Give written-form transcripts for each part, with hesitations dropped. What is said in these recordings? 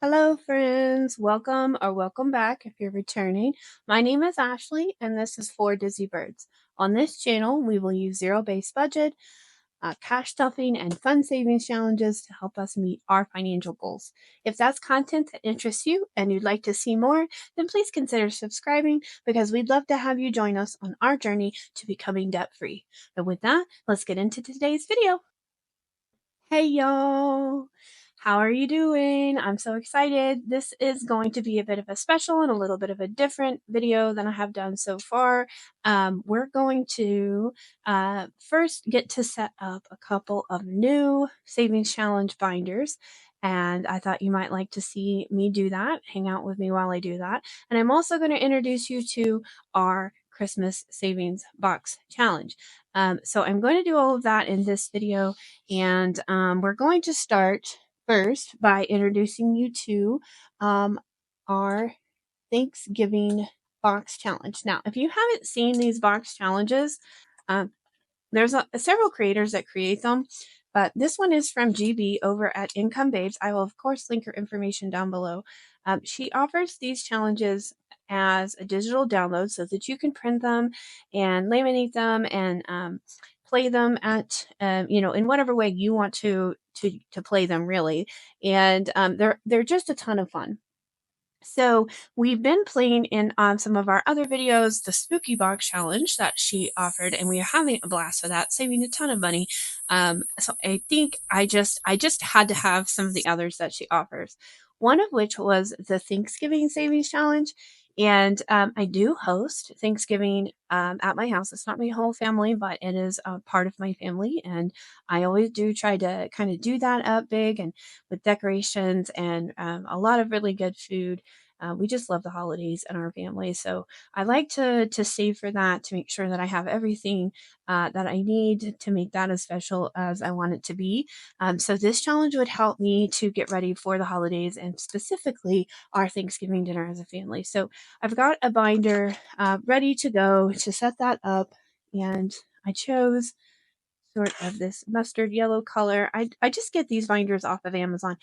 Hello, friends. Welcome or welcome back if you're returning. My name is Ashley, and this is For Dizzy Birds. On this channel, we will use zero-based budget, cash stuffing, and fun savings challenges to help us meet our financial goals. If that's content that interests you and you'd like to see more, then please consider subscribing because we'd love to have you join us on our journey to becoming debt-free. And with that, let's get into today's video. Hey y'all! How are you doing? I'm so excited. This is going to be a bit of a special and a little bit of a different video than I have done so far. We're going to first get to set up a couple of new savings challenge binders. And I thought you might like to see me do that. Hang out with me while I do that. And I'm also going to introduce you to our Christmas savings box challenge. So I'm going to do all of that in this video. And we're going to start first by introducing you to our Thanksgiving box challenge. Now, if you haven't seen these box challenges, there's several creators that create them, but this one is from GB over at Income Babes. I will, of course, link her information down below. She offers these challenges as a digital download so that you can print them and laminate them and play them at in whatever way you want to play them, really. And they're just a ton of fun. So we've been playing in some of our other videos, the Spooky Box Challenge that she offered, and we are having a blast with that, saving a ton of money. So I think I just had to have some of the others that she offers. One of which was the Thanksgiving Savings Challenge. And I do host Thanksgiving at my house. It's not my whole family, but it is a part of my family. And I always do try to kind of do that up big and with decorations and a lot of really good food. We just love the holidays in our family. So I like to save for that to make sure that I have everything that I need to make that as special as I want it to be. So this challenge would help me to get ready for the holidays and specifically our Thanksgiving dinner as a family. So I've got a binder ready to go to set that up, and I chose sort of this mustard yellow color. I just get these binders off of Amazon.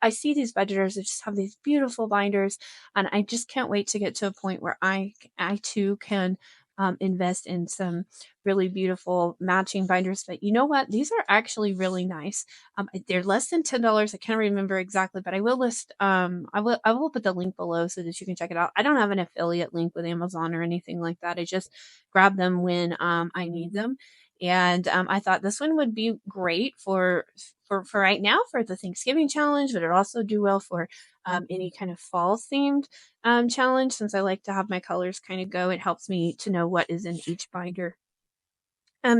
I see these budgeters that just have these beautiful binders, and I just can't wait to get to a point where I too can invest in some really beautiful matching binders. But you know what? These are actually really nice. They're less than $10. I can't remember exactly, but I will list. I will put the link below so that you can check it out. I don't have an affiliate link with Amazon or anything like that. I just grab them when I need them. And I thought this one would be great for right now for the Thanksgiving challenge, but it also do well for any kind of fall themed challenge. Since I like to have my colors kind of go, it helps me to know what is in each binder.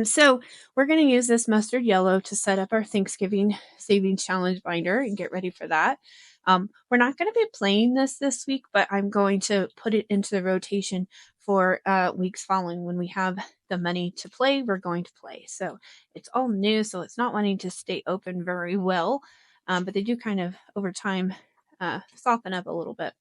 So we're going to use this mustard yellow to set up our Thanksgiving savings challenge binder and get ready for that. We're not going to be playing this week, but I'm going to put it into the rotation for weeks following. When we have the money to play, we're going to play. So it's all new, so it's not wanting to stay open very well, but they do kind of over time soften up a little bit.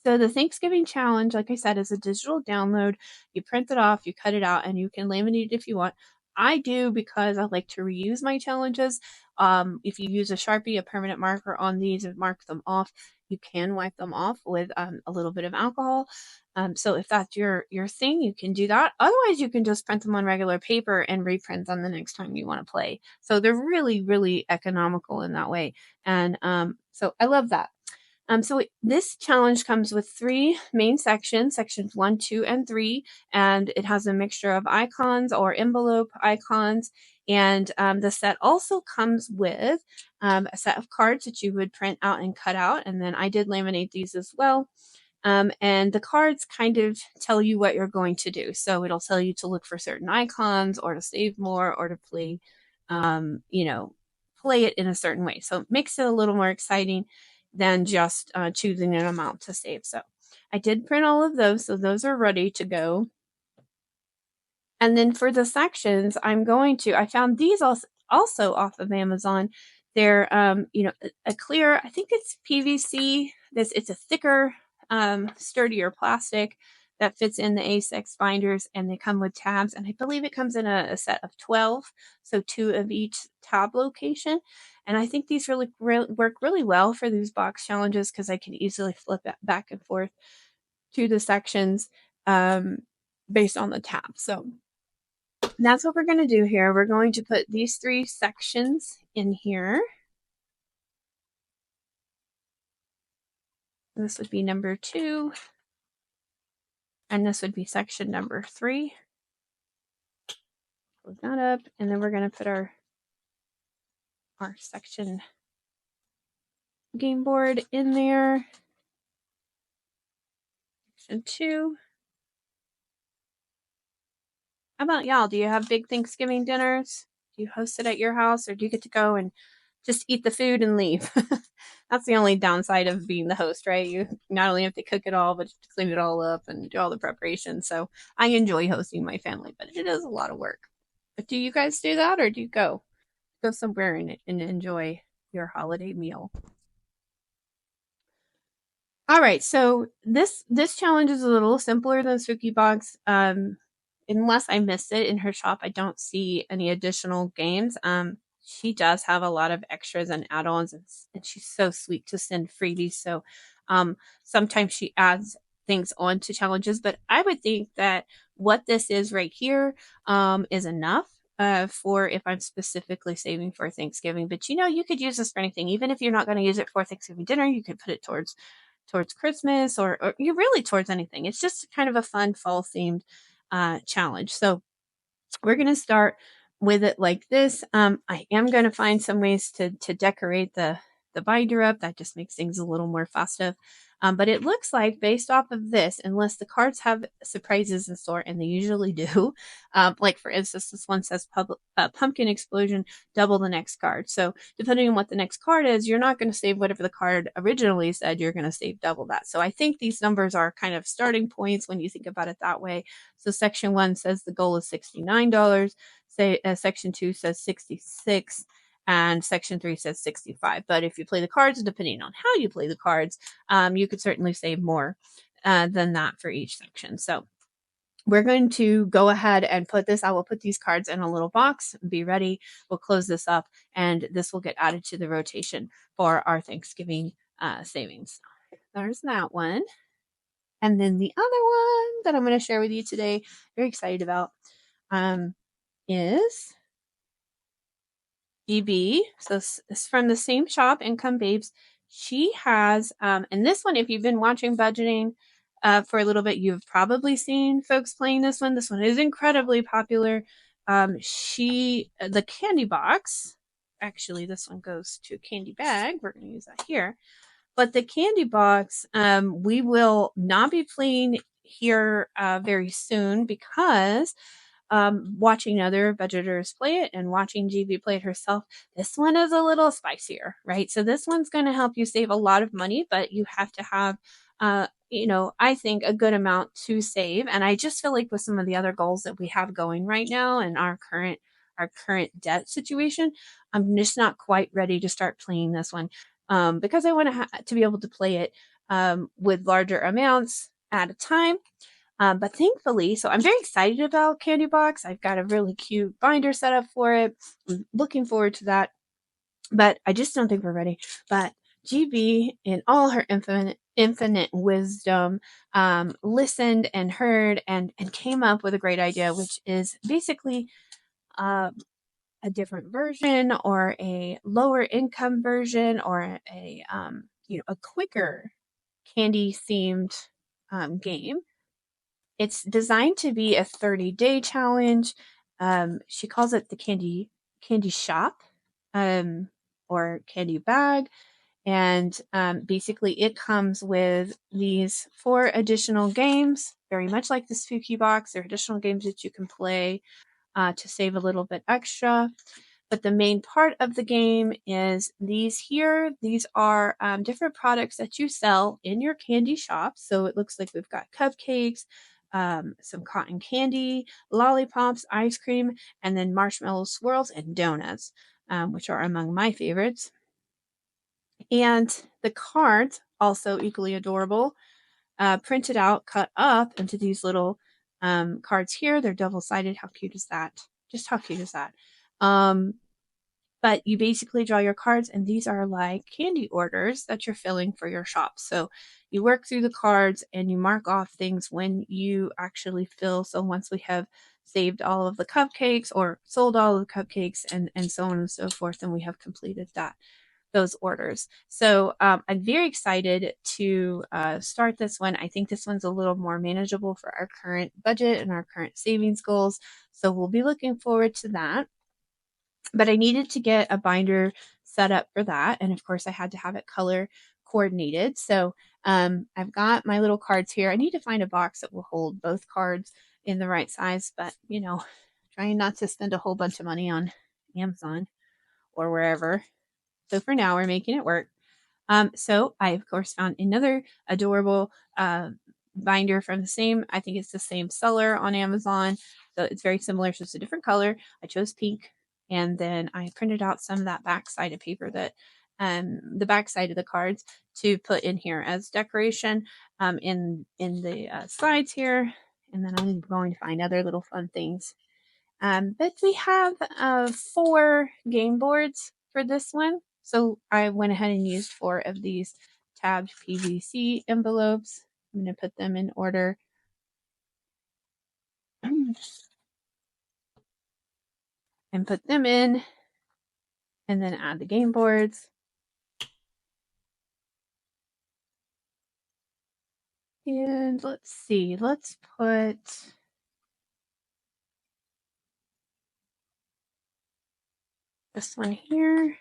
So the Thanksgiving challenge, like I said, is a digital download. You print it off, you cut it out, and you can laminate it if you want. I do because I like to reuse my challenges. If you use a Sharpie, a permanent marker on these and mark them off, you can wipe them off with a little bit of alcohol. So if that's your thing, you can do that. Otherwise, you can just print them on regular paper and reprint them the next time you want to play. So they're really, really economical in that way. And so I love that. So this challenge comes with 3 main sections, sections 1, 2, and 3, and it has a mixture of icons or envelope icons. And the set also comes with a set of cards that you would print out and cut out. And then I did laminate these as well. And the cards kind of tell you what you're going to do. So it'll tell you to look for certain icons or to save more or to play, play it in a certain way. So it makes it a little more exciting than just choosing an amount to save. So I did print all of those, so those are ready to go. And then for the sections, I found these also off of Amazon. They're, a clear, I think it's PVC. It's a thicker, sturdier plastic that fits in the A6 binders, and they come with tabs, and I believe it comes in a set of 12, so 2 of each tab location. And I think these really work really well for these box challenges because I can easily flip it back and forth to the sections based on the tab. So that's what we're going to do here. We're going to put these 3 sections in here. This would be number 2. And this would be section number 3. Close that up. And then we're going to put our section game board in there. Section 2. How about y'all? Do you have big Thanksgiving dinners? Do you host it at your house, or do you get to go and just eat the food and leave? That's the only downside of being the host, right? You not only have to cook it all, but clean it all up and do all the preparation. So I enjoy hosting my family, but it is a lot of work. But do you guys do that, or do you go somewhere and enjoy your holiday meal? All right, so this challenge is a little simpler than Spooky Box. Unless I missed it in her shop, I don't see any additional games. She does have a lot of extras and add-ons, and she's so sweet to send freebies. So sometimes she adds things onto challenges, but I would think that what this is right here is enough for if I'm specifically saving for Thanksgiving. But you could use this for anything. Even if you're not going to use it for Thanksgiving dinner, you could put it towards Christmas, or you really towards anything. It's just kind of a fun fall themed challenge. So we're going to start with it like this. I am going to find some ways to decorate the binder up. That just makes things a little more festive. But it looks like, based off of this, unless the cards have surprises in store, and they usually do, like for instance, this one says pumpkin explosion, double the next card. So depending on what the next card is, you're not going to save whatever the card originally said, you're going to save double that. So I think these numbers are kind of starting points when you think about it that way. So section 1 says the goal is $69. Say section 2 says 66, and section 3 says 65. But if you play the cards, depending on how you play the cards, you could certainly save more than that for each section. So we're going to go ahead and put this. I will put these cards in a little box. Be ready. We'll close this up, and this will get added to the rotation for our Thanksgiving savings. There's that one. And then the other one that I'm going to share with you today, very excited about, is GB. So it's from the same shop, Income Babes. She has, and this one, if you've been watching budgeting for a little bit, you've probably seen folks playing this one. This one is incredibly popular. The candy box, actually, this one goes to a candy bag. We're going to use that here. But the candy box, we will not be playing here very soon, because watching other budgeters play it and watching GB play it herself, this one is a little spicier, right? So this one's going to help you save a lot of money, but you have to have, I think, a good amount to save. And I just feel like with some of the other goals that we have going right now and our current debt situation, I'm just not quite ready to start playing this one, because I want to be able to play it with larger amounts at a time. But thankfully, so I'm very excited about Candy Box. I've got a really cute binder set up for it. I'm looking forward to that. But I just don't think we're ready. But GB, in all her infinite wisdom, listened and heard and came up with a great idea, which is basically a different version, or a lower income version, or a quicker candy themed game. It's designed to be a 30-day challenge. She calls it the candy shop, or candy bag. And basically it comes with these 4 additional games, very much like the Spooky Box. There are additional games that you can play to save a little bit extra. But the main part of the game is these here. These are different products that you sell in your candy shop. So it looks like we've got cupcakes, some cotton candy, lollipops, ice cream, and then marshmallow swirls and donuts, which are among my favorites. And the cards, also equally adorable. printed out, cut up into these little cards here. They're double-sided. How cute is that? Just how cute is that? But you basically draw your cards, and these are like candy orders that you're filling for your shop. So you work through the cards and you mark off things when you actually fill. So once we have saved all of the cupcakes or sold all of the cupcakes and so on and so forth, and we have completed those orders. So I'm very excited to start this one. I think this one's a little more manageable for our current budget and our current savings goals. So we'll be looking forward to that. But I needed to get a binder set up for that. And of course, I had to have it color coordinated. So I've got my little cards here. I need to find a box that will hold both cards in the right size, but trying not to spend a whole bunch of money on Amazon or wherever. So for now, we're making it work. So I, of course, found another adorable binder from I think it's the same seller on Amazon. So it's very similar, so it's a different color. I chose pink. And then I printed out some of that back side of paper that the back side of the cards to put in here as decoration in the sides here. And then I'm going to find other little fun things. But we have 4 game boards for this one. So I went ahead and used 4 of these tabbed PVC envelopes. I'm going to put them in order. And put them in, and then add the game boards. And let's see, let's put this one here.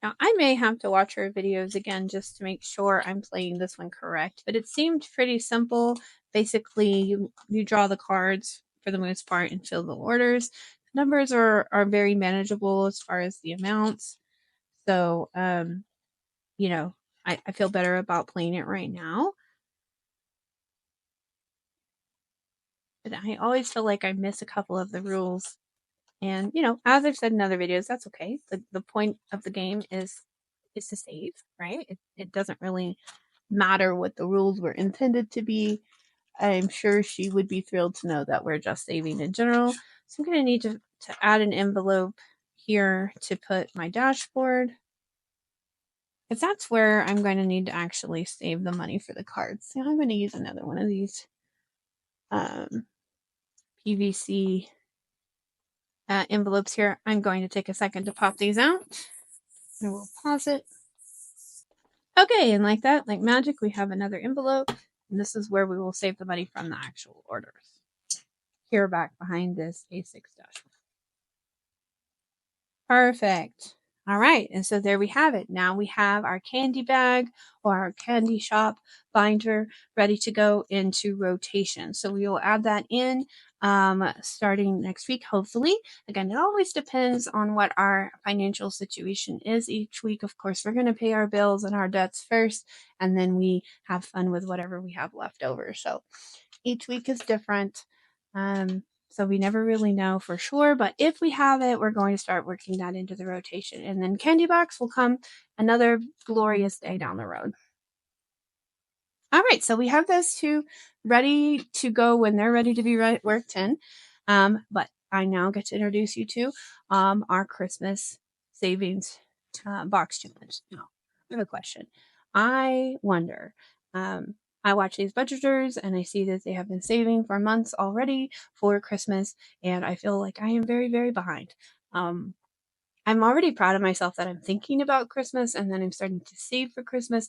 Now, I may have to watch her videos again just to make sure I'm playing this one correct, but it seemed pretty simple. Basically, you draw the cards for the most part and fill the orders. The numbers are very manageable as far as the amounts. So, I feel better about playing it right now. But I always feel like I miss a couple of the rules. And, as I've said in other videos, that's okay. The point of the game is to save, right? It doesn't really matter what the rules were intended to be. I'm sure she would be thrilled to know that we're just saving in general. So I'm going to need to add an envelope here to put my dashboard. Because that's where I'm going to need to actually save the money for the cards. So I'm going to use another one of these PVC envelopes here. I'm going to take a second to pop these out. I will pause it. Okay, and like that, like magic, we have another envelope. And this is where we will save the money from the actual orders. Here back behind this A6 dashboard. Perfect. All right, and so there we have it. Now we have our candy bag or our candy shop binder ready to go into rotation. So we will add that in starting next week, hopefully. Again, it always depends on what our financial situation is each week. Of course, we're going to pay our bills and our debts first, and then we have fun with whatever we have left over. So each week is different. So we never really know for sure, but if we have it, we're going to start working that into the rotation. And then Candy Box will come another glorious day down the road. All right, so we have those 2 ready to go when they're ready to be worked in. But I now get to introduce you to our Christmas savings box challenge. Now, I have a question. I wonder, I watch these budgeters and I see that they have been saving for months already for Christmas, and I feel like I am very, very behind. I'm already proud of myself that I'm thinking about Christmas and then I'm starting to save for Christmas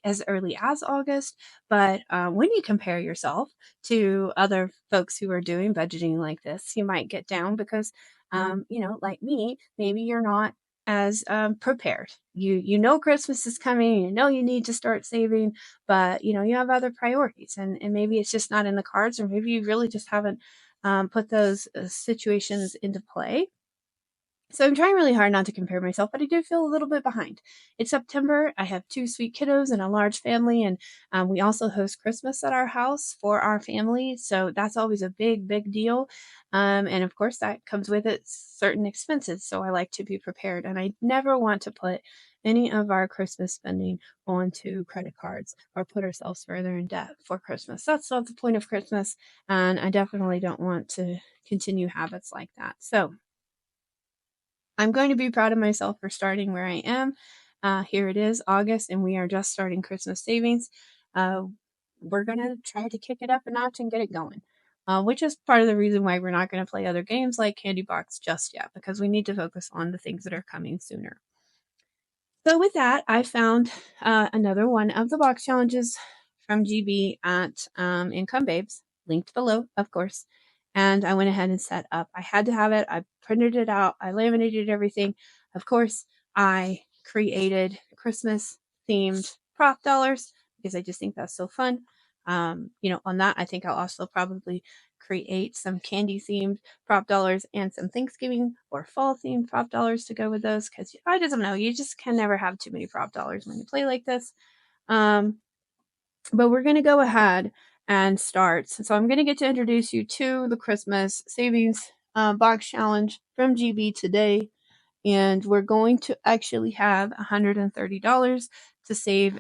as early as August. But when you compare yourself to other folks who are doing budgeting like this, you might get down because, like me, maybe you're not as prepared. You know Christmas is coming, you know you need to start saving, but you have other priorities, and maybe it's just not in the cards, or maybe you really just haven't put those situations into play. So I'm trying really hard not to compare myself, but I do feel a little bit behind. It's September. I have 2 sweet kiddos and a large family, and we also host Christmas at our house for our family. So that's always a big, big deal. And of course, that comes with it certain expenses. So I like to be prepared, and I never want to put any of our Christmas spending onto credit cards or put ourselves further in debt for Christmas. That's not the point of Christmas, and I definitely don't want to continue habits like that. So I'm going to be proud of myself for starting where I am. Here it is, August, and we are just starting Christmas savings. We're going to try to kick it up a notch and get it going, which is part of the reason why we're not going to play other games like Candy Box just yet, because we need to focus on the things that are coming sooner. So with that, I found another one of the box challenges from GB at Income Babes, linked below, of course. And I went ahead and set up. I had to have it. I printed it out. I laminated everything. Of course, I created Christmas themed prop dollars because I just think that's so fun. On that, I think I'll also probably create some candy themed prop dollars and some Thanksgiving or fall themed prop dollars to go with those, because I just don't know, you just can never have too many prop dollars when you play like this. But we're going to go ahead and start. So I'm going to get to introduce you to the Christmas savings box challenge from GB today. And we're going to actually have $130 to save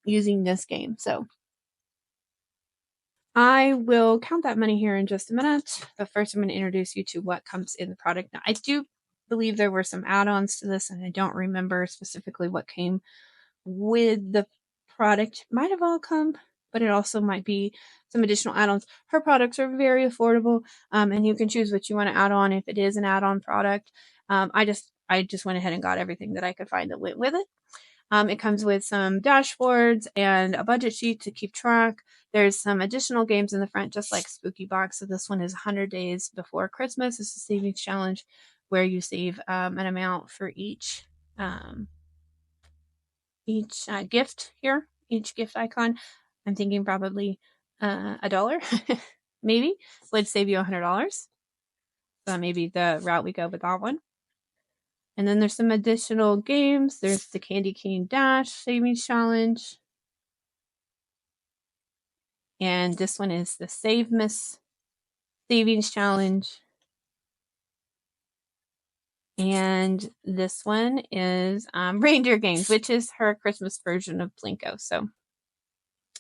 using this game. So I will count that money here in just a minute, but first I'm going to introduce you to what comes in the product. Now, I do believe there were some add-ons to this, and I don't remember specifically what came with the product. Might have all come, but it also might be some additional add-ons. Her products are very affordable, and you can choose what you want to add on if it is an add-on product. I just went ahead and got everything that I could find that went with it. It comes with some dashboards and a budget sheet to keep track. There's some additional games in the front, just like Spooky Box. So this one is 100 days before Christmas. It's a savings challenge where you save an amount for each gift here, each gift icon. I'm thinking probably $1 maybe would save you $100. So maybe the route we go with that one. And then there's some additional games. There's the Candy Cane Dash Savings Challenge. And this one is the Save Miss Savings Challenge. And this one is Reindeer Games, which is her Christmas version of Plinko. So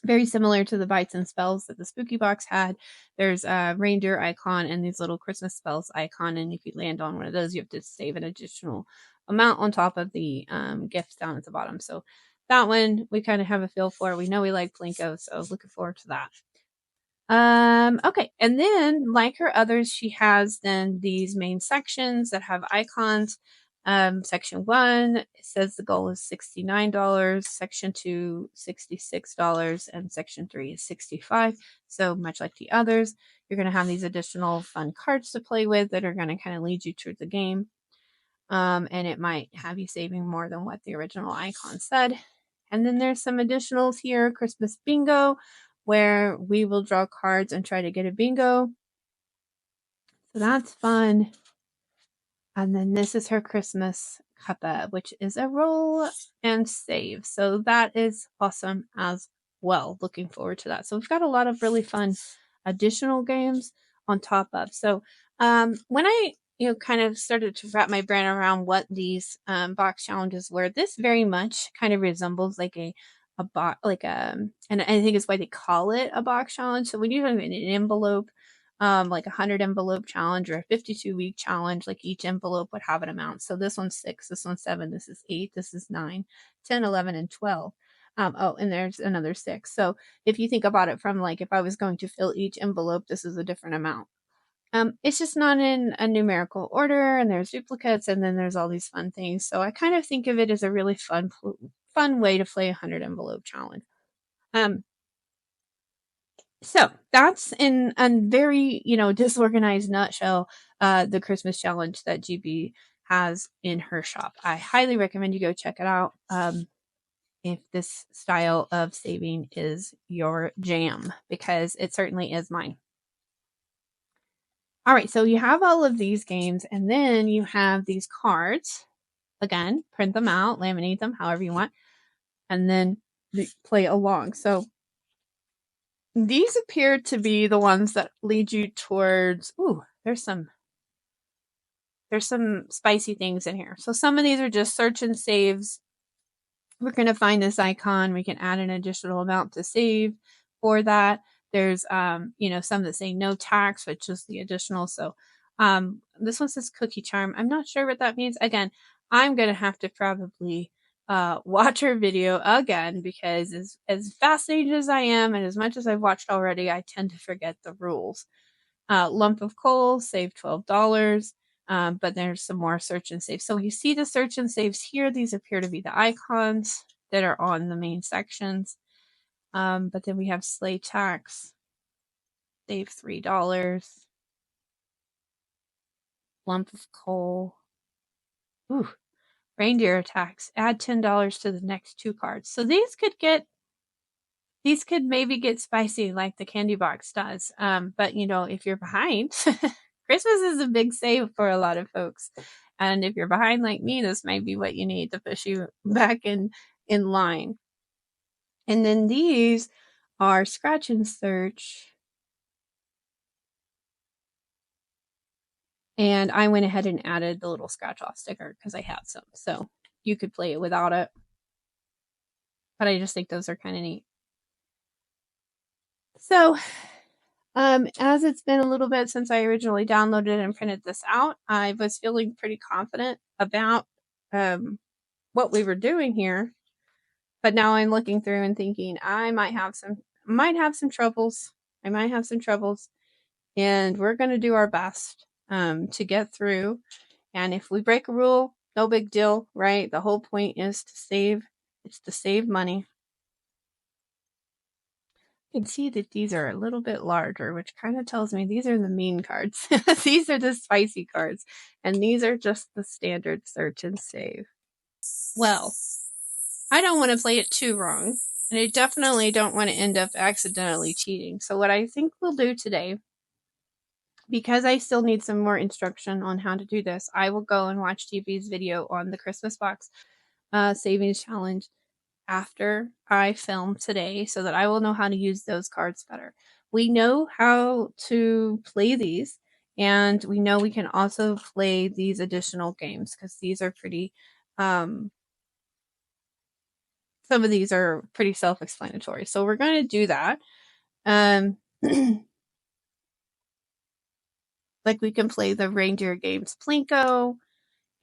very similar to the Bites and Spells that the Spooky Box had. There's a reindeer icon and these little Christmas spells icon. And if you land on one of those, you have to save an additional amount on top of the gifts down at the bottom. So that one we kind of have a feel for. We know we like Plinko, so looking forward to that. Okay, and then like her others, she has then these main sections that have icons. Section 1 says the goal is $69, section 2 $66, and section 3 is $65. So much like the others, you're going to have these additional fun cards to play with that are going to kind of lead you through the game. And it might have you saving more than what the original icon said. And then there's some additionals here, Christmas Bingo, where we will draw cards and try to get a bingo. So that's fun. And then this is her Christmas Cuppa, which is a roll and save. So that is awesome as well. Looking forward to that. So we've got a lot of really fun additional games on top of. So when I kind of started to wrap my brain around what these box challenges were, this very much kind of resembles like a box, and I think it's why they call it a box challenge. So when you have an envelope, like 100 envelope challenge or a 52-week challenge, like each envelope would have an amount. So this one's 6, this one's 7, this is 8, this is 9, 10, 11, and 12. And there's another 6. So if you think about it from like, if I was going to fill each envelope, this is a different amount. It's just not in a numerical order, and there's duplicates, and then there's all these fun things. So I kind of think of it as a really fun way to play a 100 envelope challenge. So that's in a very, disorganized nutshell, the Christmas challenge that GB has in her shop. I highly recommend you go check it out. If this style of saving is your jam, because it certainly is mine. All right, so you have all of these games, and then you have these cards. Again, print them out, laminate them, however you want, and then play along. So these appear to be the ones that lead you towards, there's some spicy things in here. So some of these are just search and saves we're going to find this icon. We can add an additional amount to save for that. There's, you know, some that say no tax, which is the additional. So this one says cookie charm. I'm not sure what that means. Again, I'm going to have to probably watch her video again because as fascinated as I am and as much as I've watched already, I tend to forget the rules. Lump of coal, save $12. But there's some more search and save. So you see the search and saves here. These appear to be the icons that are on the main sections. But then we have sleigh tax, save $3. Lump of coal. Ooh, reindeer attacks, add $10 to the next 2 cards. So these could maybe get spicy like the candy box does. But you know, if you're behind, Christmas is a big save for a lot of folks. And if you're behind like me, this might be what you need to push you back in line. And then these are scratch and search. And I went ahead and added the little scratch off sticker because I had some. So you could play it without it. But I just think those are kind of neat. So as it's been a little bit since I originally downloaded and printed this out, I was feeling pretty confident about what we were doing here. But now I'm looking through and thinking I might have some troubles. I might have some troubles. And we're going to do our best to get through. And if we break a rule, no big deal, right? The whole point is to save. It's to save money. You can see that these are a little bit larger, which kind of tells me these are the mean cards. These are the spicy cards. And these are just the standard search and save. Well, I don't want to play it too wrong. And I definitely don't want to end up accidentally cheating. So what I think we'll do today, because I still need some more instruction on how to do this, I will go and watch TV's video on the Christmas box savings challenge after I film today so that I will know how to use those cards better. We know how to play these, and we know we can also play these additional games because these are pretty, some of these are pretty self-explanatory. So we're going to do that. Like we can play the reindeer games Plinko,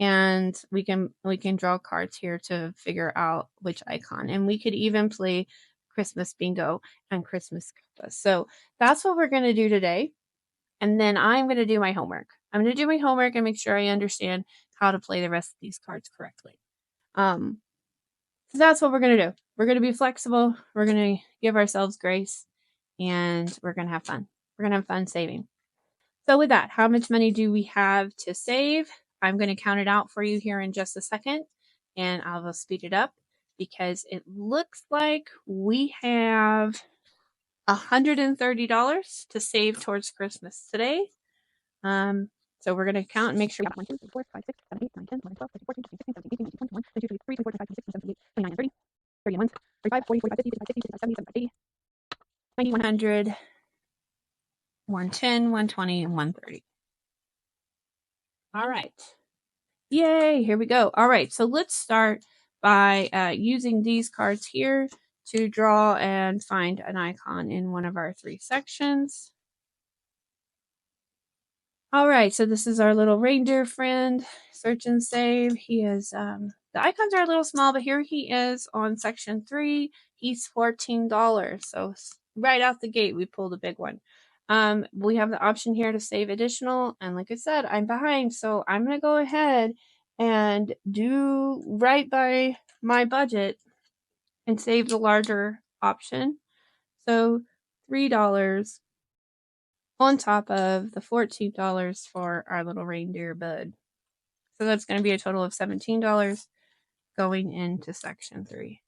and we can draw cards here to figure out which icon, and we could even play Christmas bingo and Christmas Koopa. So that's what we're going to do today, and then I'm going to do my homework. I'm going to do my homework and make sure I understand how to play the rest of these cards correctly. So that's what we're going to do. We're going to be flexible. We're going to give ourselves grace, and we're going to have fun. We're going to have fun saving. So with that, how much money do we have to save? I'm going to count it out for you here in just a second, and I will speed it up because it looks like we have $130 to save towards Christmas today. So we're going to count and make sure we have 1, 2, 3, 4, 5, 6, 7, 8, 9, 10, 11, 12, 13, 14, 15, 16, 17, 18, 19, 20, 21, 22, 23, 24, 25, 26, 27, 28, 29, and 30, 31, 35, 40, 45, 50, 55, 60, 65, 70, 70, 100, 110, 120, and 130. All right. Yay, here we go. All right, so let's start by using these cards here to draw and find an icon in one of our 3 sections. All right, so this is our little reindeer friend, search and save. He is, the icons are a little small, but here he is on section 3. He's $14, so right out the gate, we pulled a big one. We have the option here to save additional, and like I said, I'm behind, so I'm going to go ahead and do right by my budget and save the larger option. So $3 on top of the $14 for our little reindeer bud. So that's going to be a total of $17 going into section 3.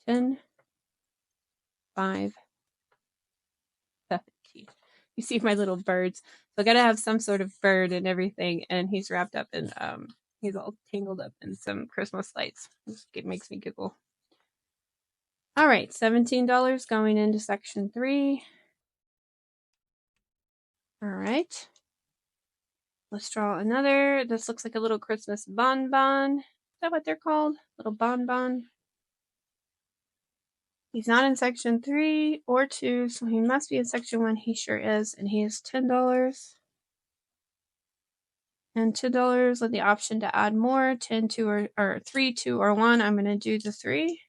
10, 5, 17. You see my little birds. So I gotta have some sort of bird and everything, and he's wrapped up in he's all tangled up in some Christmas lights. It makes me giggle. All right, $17 going into section 3. All right. Let's draw another. This looks like a little Christmas bonbon. that what they're called? Little bonbon. He's not in section 3 or 2, so he must be in section 1. He sure is, and he is $10. And $2 with the option to add more, 10, 2, or 3, 2, or 1. I'm going to do the 3.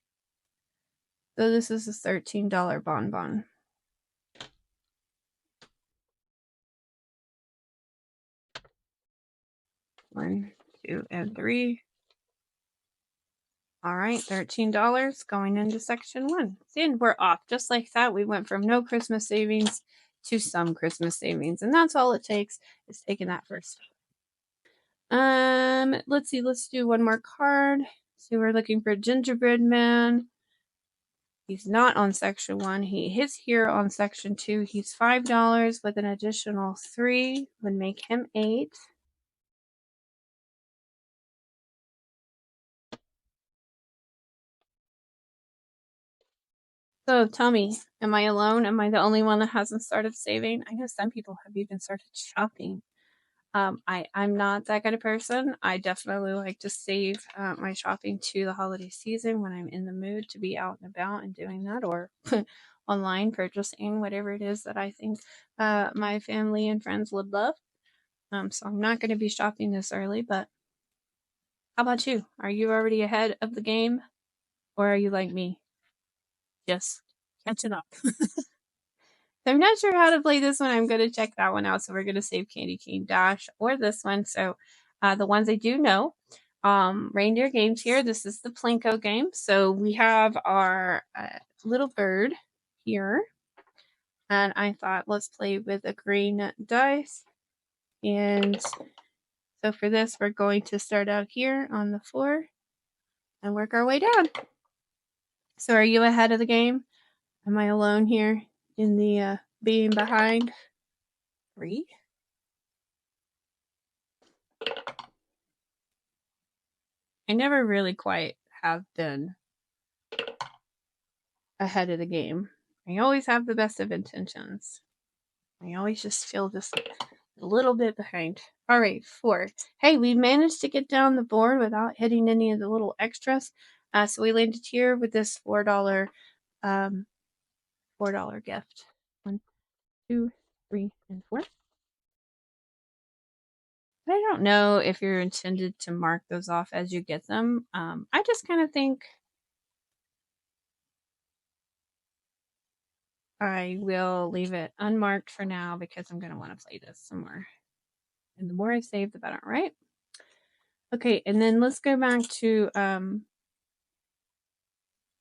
So this is a $13 bonbon. One, 2, and 3. All right, $13 going into section 1. See, and we're off. Just like that, we went from no Christmas savings to some Christmas savings. And that's all it takes, is taking that first. Let's see. Let's do one more card. So we're looking for Gingerbread Man. He's not on section 1. He is here on section 2. He's $5 with an additional 3 would make him 8. So tell me, am I alone? Am I the only one that hasn't started saving? I know some people have even started shopping. I'm not that kind of person. I definitely like to save my shopping to the holiday season when I'm in the mood to be out and about and doing that, or online purchasing whatever it is that I think my family and friends would love. So I'm not going to be shopping this early, but how about you? Are you already ahead of the game, or are you like me, just catching up? So I'm not sure how to play this one. I'm going to check that one out. So we're going to save Candy Cane Dash or this one. So the ones I do know, reindeer games here. This is the Plinko game. So we have our little bird here. And I thought, let's play with a green dice. And so for this, we're going to start out here on the floor and work our way down. So are you ahead of the game? Am I alone here in the being behind? 3? I never really quite have been ahead of the game. I always have the best of intentions. I always just feel just a little bit behind. All right, 4. Hey, we managed to get down the board without hitting any of the little extras. So we landed here with this $4 $4 gift. 1, 2, 3, and 4. I don't know if you're intended to mark those off as you get them. I just kind of think I will leave it unmarked for now because I'm going to want to play this some more. And the more I save, the better, right? Okay, and then let's go back to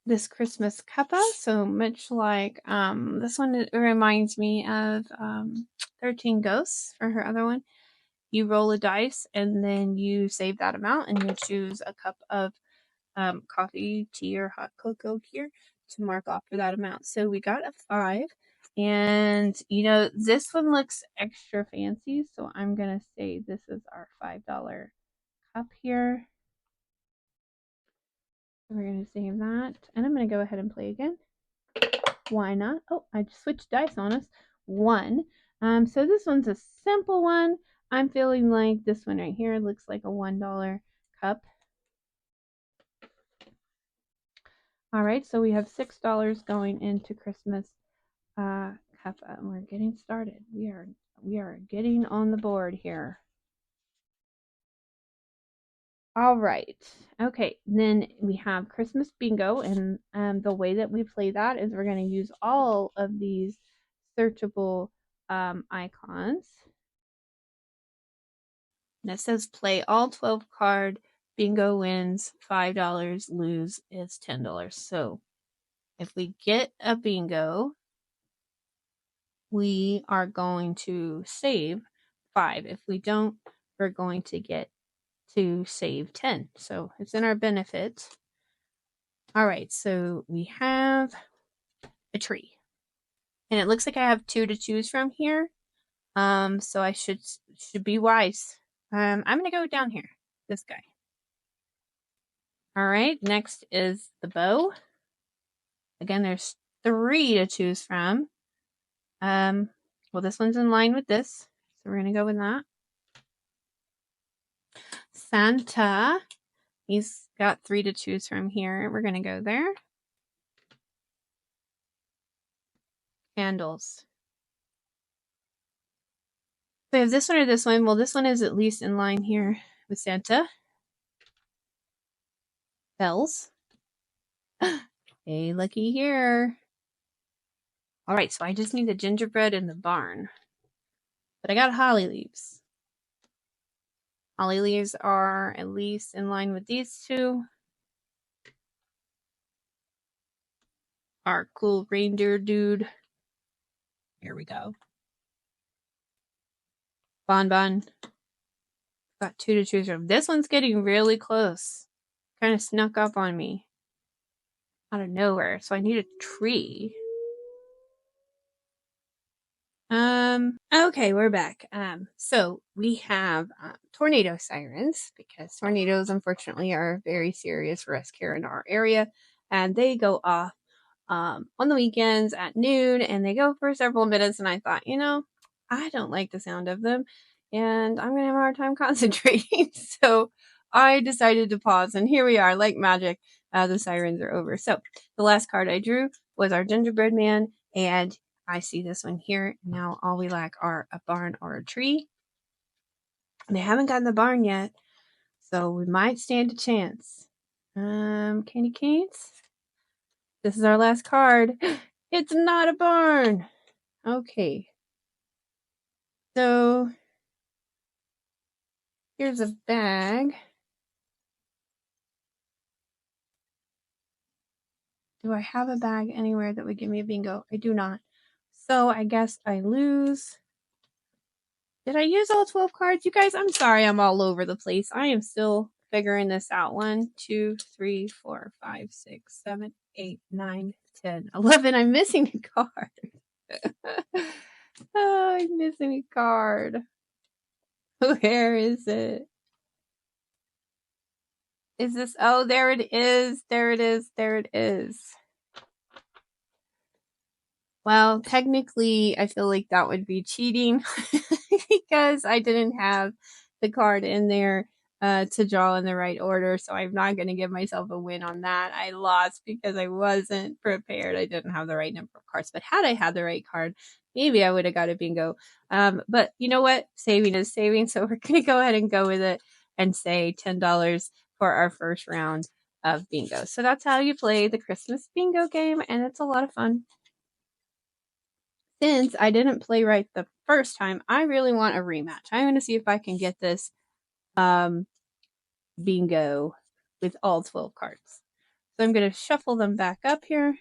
this Christmas cuppa. So much like this one, it reminds me of 13 Ghosts for her other one. You roll a dice and then you save that amount and you choose a cup of coffee, tea, or hot cocoa here to mark off for that amount. So we got a 5. And, you know, this one looks extra fancy. So I'm going to say this is our $5 cup here. We're going to save that. And I'm going to go ahead and play again. Why not? Oh, I just switched dice on us. 1. So this one's a simple one. I'm feeling like this one right here looks like a $1 cup. All right, so we have $6 going into Christmas cup, and we're getting started. We are getting on the board here. All right. Okay, then we have Christmas bingo, and the way that we play that is we're going to use all of these searchable icons. And it says play all 12 card, bingo wins $5, lose is $10. So if we get a bingo, we are going to save 5. If we don't, we're going to get to save 10. So it's in our benefit. All right, so we have a tree. And it looks like I have 2 to choose from here. So I should be wise. I'm going to go down here. This guy. All right, next is the bow. Again, there's 3 to choose from. Well, this one's in line with this. So we're going to go with that. Santa. He's got 3 to choose from here. We're going to go there. Candles. We have this one or this one. Well, this one is at least in line here with Santa. Bells. Hey, looky here. All right, so I just need the gingerbread in the barn. But I got holly leaves. Holly leaves are at least in line with these two. Our cool reindeer dude. Here we go. Bonbon. Got 2 to choose from. This one's getting really close. Kind of snuck up on me out of nowhere. So I need a tree. Okay, we're back. So we have tornado sirens because tornadoes, unfortunately, are very serious risk here in our area, and they go off on the weekends at noon, and they go for several minutes. And I thought, I don't like the sound of them, and I'm gonna have a hard time concentrating. So I decided to pause, and here we are, like magic. The sirens are over. So the last card I drew was our gingerbread man, and I see this one here. Now all we lack are a barn or a tree. They haven't gotten the barn yet, so we might stand a chance. Candy canes. This is our last card. It's not a barn. Okay. So here's a bag. Do I have a bag anywhere that would give me a bingo? I do not. So I guess I lose. Did I use all 12 cards? You guys, I'm sorry I'm all over the place. I am still figuring this out. 1, 2, 3, 4, 5, 6, 7, 8, 9, 10, 11. I'm missing a card. Oh, I'm missing a card. Where is it? Is this? Oh, there it is. There it is. There it is. Well, technically, I feel like that would be cheating because I didn't have the card in there to draw in the right order. So I'm not going to give myself a win on that. I lost because I wasn't prepared. I didn't have the right number of cards. But had I had the right card, maybe I would have got a bingo. But you know what? Saving is saving. So we're going to go ahead and go with it and say $10 for our first round of bingo. So that's how you play the Christmas bingo game. And it's a lot of fun. Since I didn't play right the first time, I really want a rematch. I'm going to see if I can get this bingo with all 12 cards. So I'm going to shuffle them back up here.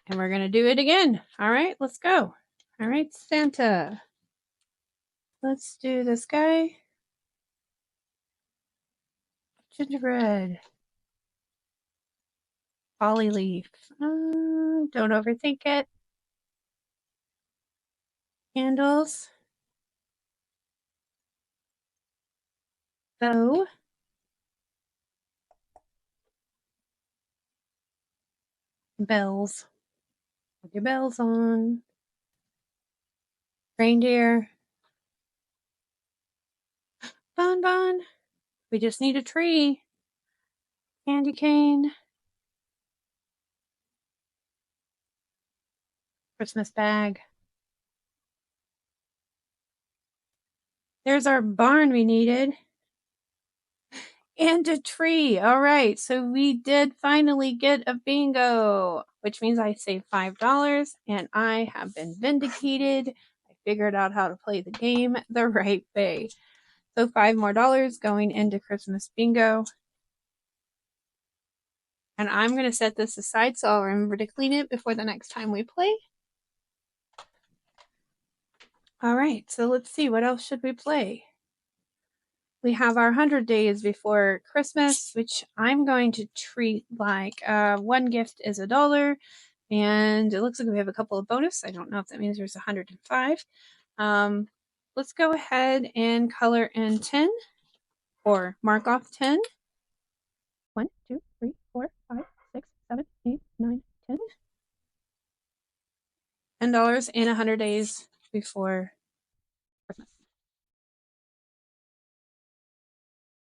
And we're going to do it again. All right, let's go. All right, Santa. Let's do this guy. Gingerbread. Holly leaf. Don't overthink it. Candles. Bow. Bells. Put your bells on. Reindeer. Bonbon. We just need a tree. Candy cane. Christmas bag. There's our barn we needed. And a tree. All right. So we did finally get a bingo, which means I saved $5 and I have been vindicated. I figured out how to play the game the right way. So $5 more going into Christmas bingo. And I'm going to set this aside so I'll remember to clean it before the next time we play. All right. So let's see. What else should we play? We have our 100 days before Christmas, which I'm going to treat like one gift is $1. And it looks like we have a couple of bonus. I don't know if that means there's 105. Let's go ahead and color in 10 or mark off 10. 1, 2, 3, 4, 5, 6, 7, 8, 9, 10. $10 and 100 days before Christmas.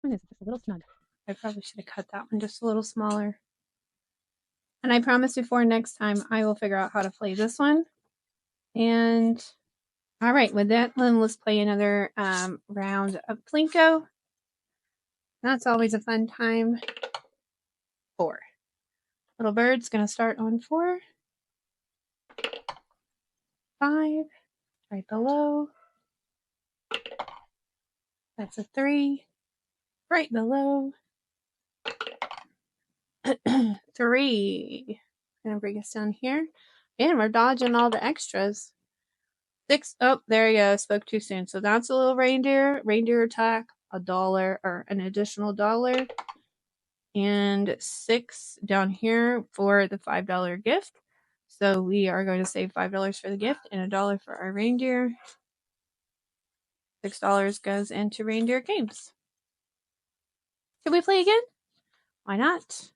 One is just a little snug. I probably should have cut that one just a little smaller. And I promise before next time I will figure out how to play this one. And all right, with that, then let's play another round of Plinko. That's always a fun time. 4. Little bird's gonna start on 4. 5, right below. That's a 3, right below. 3. Gonna bring us down here. And we're dodging all the extras. 6. Oh, there you go. Spoke too soon. So that's a little reindeer. Reindeer attack. $1 or an additional $1. And 6 down here for the $5 gift. So we are going to save $5 for the gift and $1 for our reindeer. $6 goes into reindeer games. Should we play again? Why not?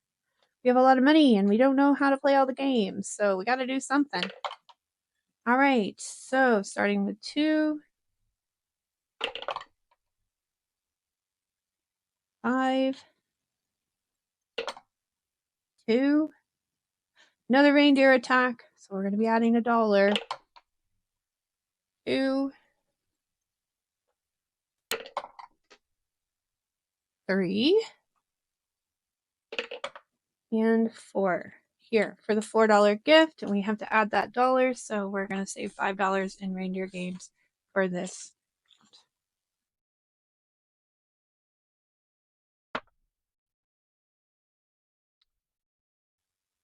We have a lot of money and we don't know how to play all the games, so we got to do something. All right, so starting with 2, 5, 2, another reindeer attack, so we're going to be adding $1. 2, 3, and 4. Here for the $4 gift, and we have to add that $1, so we're going to save $5 in reindeer games for this.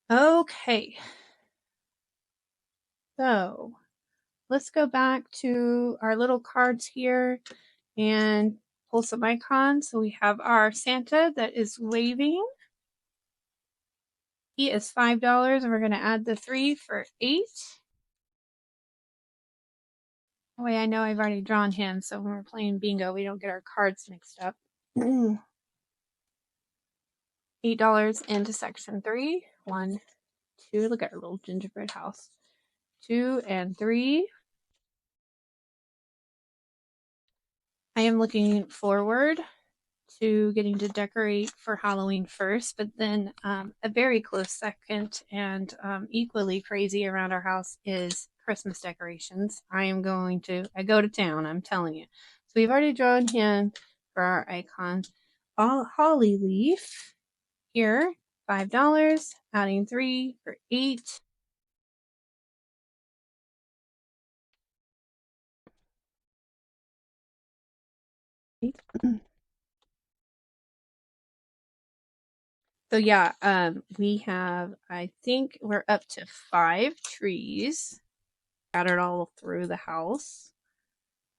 Okay, so let's go back to our little cards here and pull some icons. So we have our Santa that is waving. He is $5, and we're going to add the 3 for 8. That way I know I've already drawn him, so when we're playing bingo, we don't get our cards mixed up. $8 into section 3. 1, 2. Look at our little gingerbread house. 2 and 3. I am looking forward to getting to decorate for Halloween first, but then a very close second and equally crazy around our house is Christmas decorations. I go to town, I'm telling you. So we've already drawn him for our icon. Holly leaf here, $5, adding 3 for 8. So yeah, we have, I think we're up to 5 trees scattered all through the house.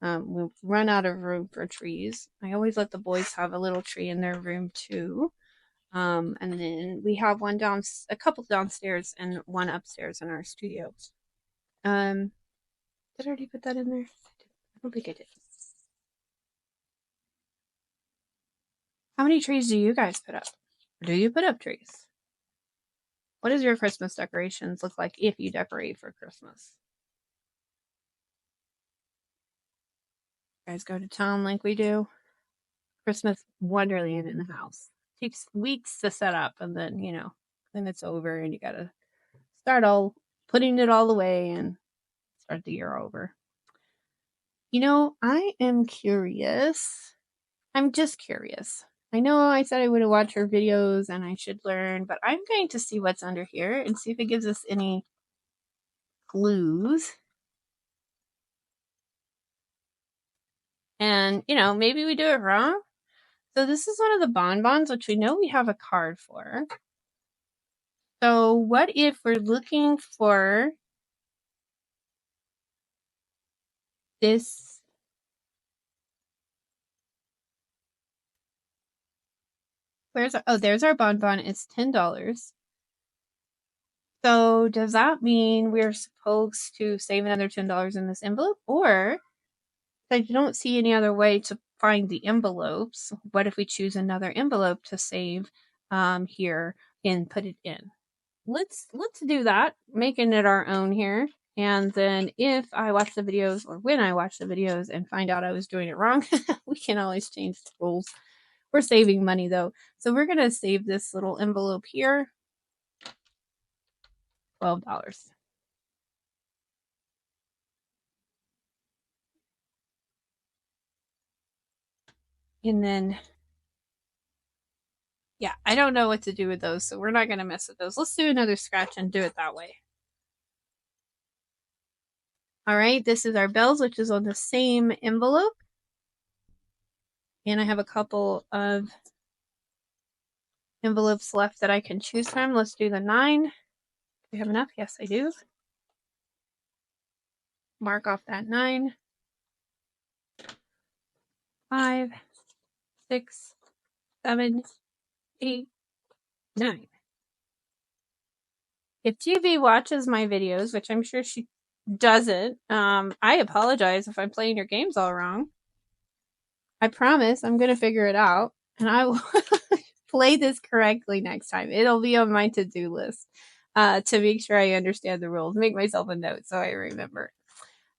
We've run out of room for trees. I always let the boys have a little tree in their room too. And then we have a couple downstairs and one upstairs in our studio. Did I already put that in there? I don't think I did. How many trees do you guys put up? Or do you put up trees? What does your Christmas decorations look like if you decorate for Christmas? You guys go to town like we do? Christmas Wonderland in the house. Takes weeks to set up, and then, then it's over and you gotta start putting it all away and start the year over. I am curious. I'm just curious. I know I said I would watch her videos and I should learn, but I'm going to see what's under here and see if it gives us any clues. And, maybe we do it wrong. So this is one of the bonbons, which we know we have a card for. So what if we're looking for this? There's our bonbon. It's $10. So does that mean we're supposed to save another $10 in this envelope? Or I don't see any other way to find the envelopes. What if we choose another envelope to save here and put it in? Let's do that, making it our own here. And then if I watch the videos, or when I watch the videos and find out I was doing it wrong, we can always change the rules We're saving money though. So we're going to save this little envelope here. $12. And then, yeah, I don't know what to do with those, so we're not going to mess with those. Let's do another scratch and do it that way. All right, this is our bells, which is on the same envelope. And I have a couple of envelopes left that I can choose from. Let's do the 9. Do we have enough? Yes, I do. Mark off that 9. 5, 6, 7, 8, 9. If GB watches my videos, which I'm sure she doesn't, I apologize if I'm playing your games all wrong. I promise I'm going to figure it out, and I will play this correctly next time. It'll be on my to-do list to make sure I understand the rules. Make myself a note so I remember.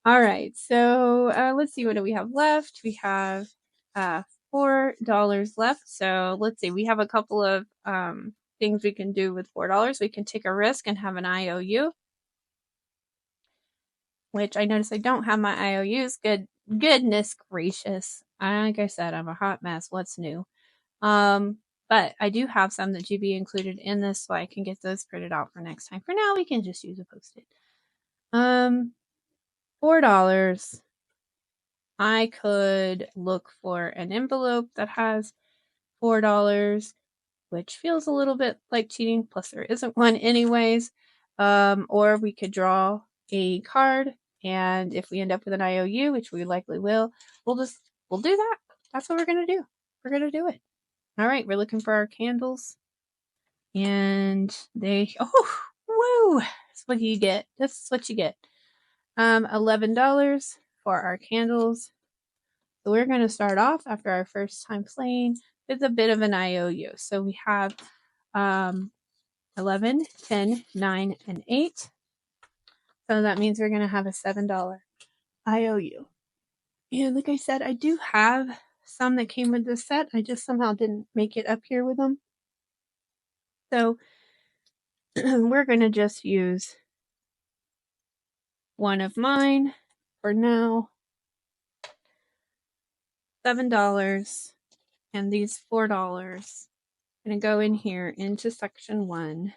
All right, so let's see, what do we have left? We have $4 left. So let's see, we have a couple of things we can do with $4. We can take a risk and have an IOU, which I notice I don't have my IOUs. Goodness gracious. Like I said, I'm a hot mess. What's new? But I do have some that GB included in this, so I can get those printed out for next time. For now, we can just use a Post-it. $4. I could look for an envelope that has $4, which feels a little bit like cheating, plus there isn't one anyways. Or we could draw a card, and if we end up with an IOU, which we likely will, we'll do that. That's what we're gonna do. We're gonna do it. All right, we're looking for our candles, and woo! That's what you get. That's what you get. $11 for our candles. So we're going to start off after our first time playing with a bit of an IOU. So we have 11, 10, 9, and 8. So that means we're going to have a $7 IOU. And like I said, I do have some that came with this set. I just somehow didn't make it up here with them. So we're going to just use one of mine for now. $7 and these $4. I'm going to go in here into section 1.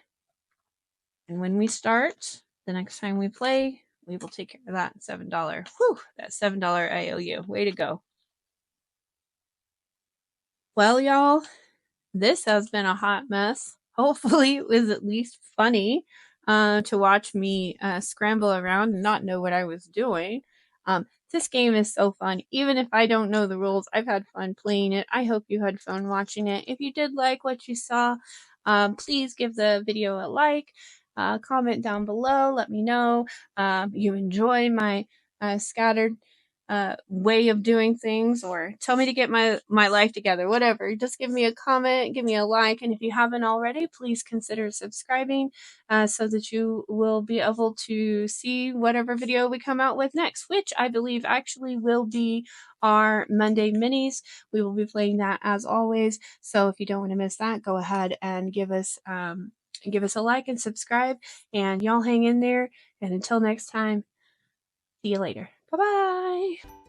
And when we start, the next time we play, we will take care of that $7. Whew, that $7 IOU. Way to go. Well, y'all, this has been a hot mess. Hopefully it was at least funny to watch me scramble around and not know what I was doing. This game is so fun. Even if I don't know the rules, I've had fun playing it. I hope you had fun watching it. If you did like what you saw, please give the video a like. Comment down below. Let me know you enjoy my scattered way of doing things, or tell me to get my life together, whatever. Just give me a comment, give me a like, and if you haven't already, please consider subscribing so that you will be able to see whatever video we come out with next, which I believe actually will be our Monday minis. We will be playing that as always, so if you don't want to miss that, go ahead and give us a like and subscribe, and y'all hang in there, and until next time, see you later. Bye bye.